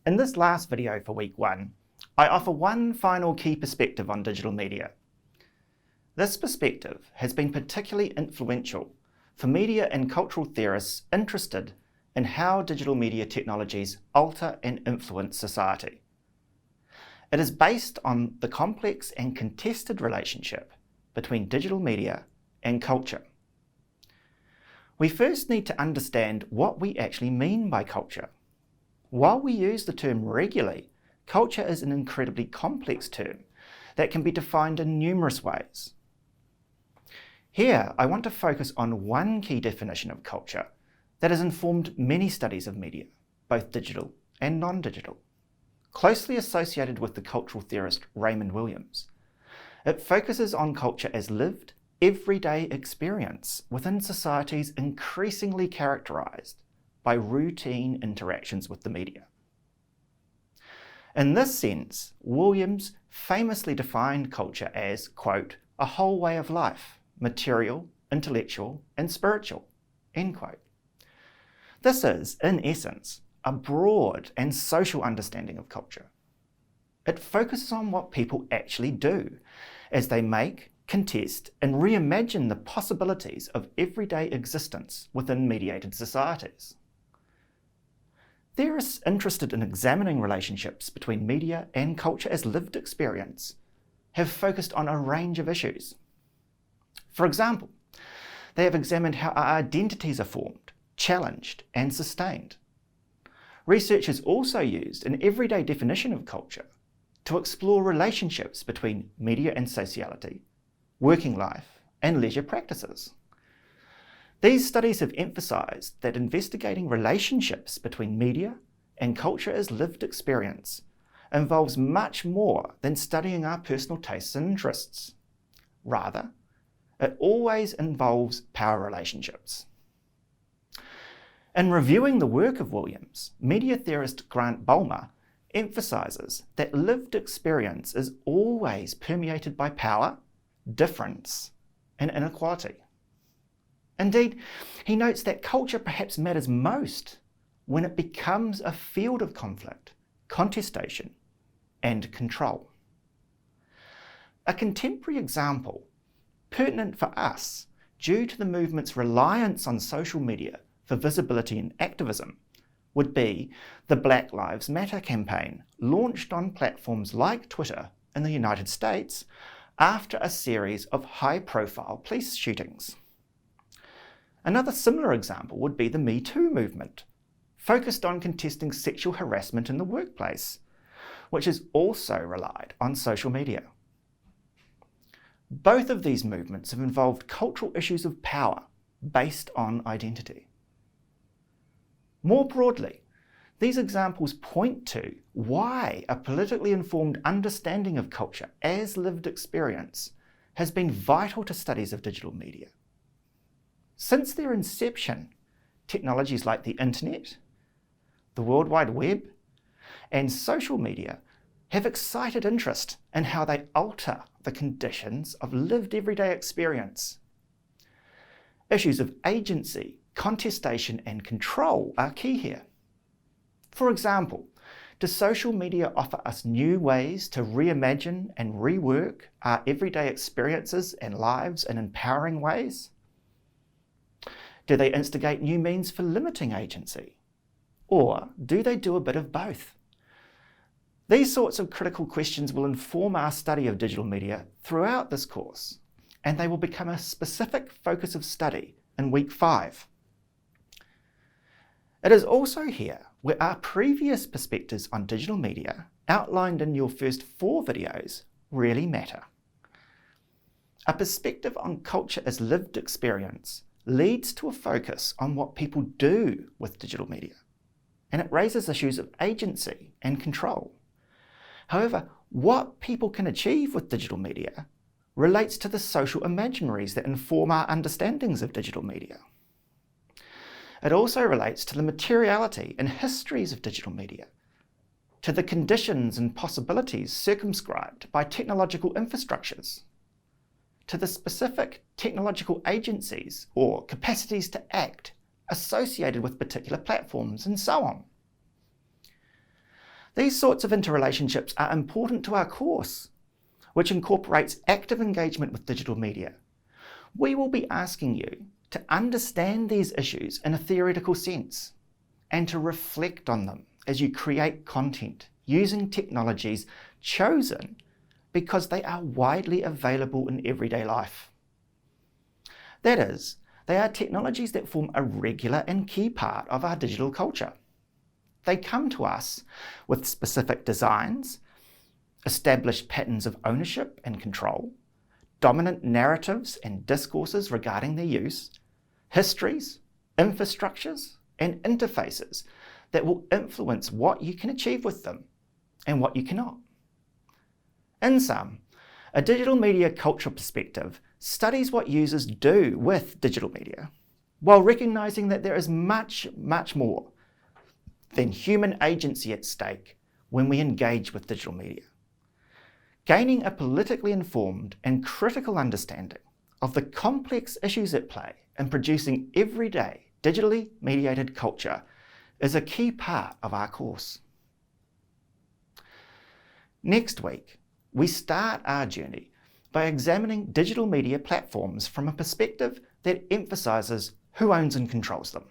In this last video for week 1, I offer one final key perspective on digital media. This perspective has been particularly influential for media and cultural theorists interested in how digital media technologies alter and influence society. It is based on the complex and contested relationship between digital media and culture. We first need to understand what we actually mean by culture. While we use the term regularly, culture is an incredibly complex term that can be defined in numerous ways. Here, I want to focus on one key definition of culture that has informed many studies of media, both digital and non-digital. Closely associated with the cultural theorist Raymond Williams, it focuses on culture as lived, everyday experience within societies increasingly characterized by routine interactions with the media. In this sense, Williams famously defined culture as, quote, a whole way of life, material, intellectual, and spiritual, end quote. This is, in essence, a broad and social understanding of culture. It focuses on what people actually do as they make, contest, and reimagine the possibilities of everyday existence within mediated societies. Theorists interested in examining relationships between media and culture as lived experience have focused on a range of issues. For example, they have examined how our identities are formed, challenged, and sustained. Research has also used an everyday definition of culture to explore relationships between media and sociality, working life, and leisure practices. These studies have emphasised that investigating relationships between media and culture as lived experience involves much more than studying our personal tastes and interests. Rather, it always involves power relationships. In reviewing the work of Williams, media theorist Grant Bulmer emphasises that lived experience is always permeated by power, difference, and inequality. Indeed, he notes that culture perhaps matters most when it becomes a field of conflict, contestation, and control. A contemporary example, pertinent for us due to the movement's reliance on social media for visibility and activism, would be the Black Lives Matter campaign launched on platforms like Twitter in the United States after a series of high-profile police shootings. Another similar example would be the Me Too movement, focused on contesting sexual harassment in the workplace, which has also relied on social media. Both of these movements have involved cultural issues of power based on identity. More broadly, these examples point to why a politically informed understanding of culture as lived experience has been vital to studies of digital media. Since their inception, technologies like the internet, the World Wide Web, and social media have excited interest in how they alter the conditions of lived everyday experience. Issues of agency, contestation, and control are key here. For example, does social media offer us new ways to reimagine and rework our everyday experiences and lives in empowering ways? Do they instigate new means for limiting agency? Or do they do a bit of both? These sorts of critical questions will inform our study of digital media throughout this course, and they will become a specific focus of study in week 5. It is also here where our previous perspectives on digital media, outlined in your first 4 videos, really matter. A perspective on culture as lived experience leads to a focus on what people do with digital media, and it raises issues of agency and control. However, what people can achieve with digital media relates to the social imaginaries that inform our understandings of digital media. It also relates to the materiality and histories of digital media, to the conditions and possibilities circumscribed by technological infrastructures, to the specific technological agencies or capacities to act associated with particular platforms, and so on. These sorts of interrelationships are important to our course, which incorporates active engagement with digital media. We will be asking you to understand these issues in a theoretical sense and to reflect on them as you create content using technologies chosen because they are widely available in everyday life. That is, they are technologies that form a regular and key part of our digital culture. They come to us with specific designs, established patterns of ownership and control, dominant narratives and discourses regarding their use, histories, infrastructures, and interfaces that will influence what you can achieve with them and what you cannot. In sum, a digital media culture perspective studies what users do with digital media, while recognizing that there is much, much more than human agency at stake when we engage with digital media. Gaining a politically informed and critical understanding of the complex issues at play in producing everyday digitally mediated culture is a key part of our course. Next week, we start our journey by examining digital media platforms from a perspective that emphasises who owns and controls them.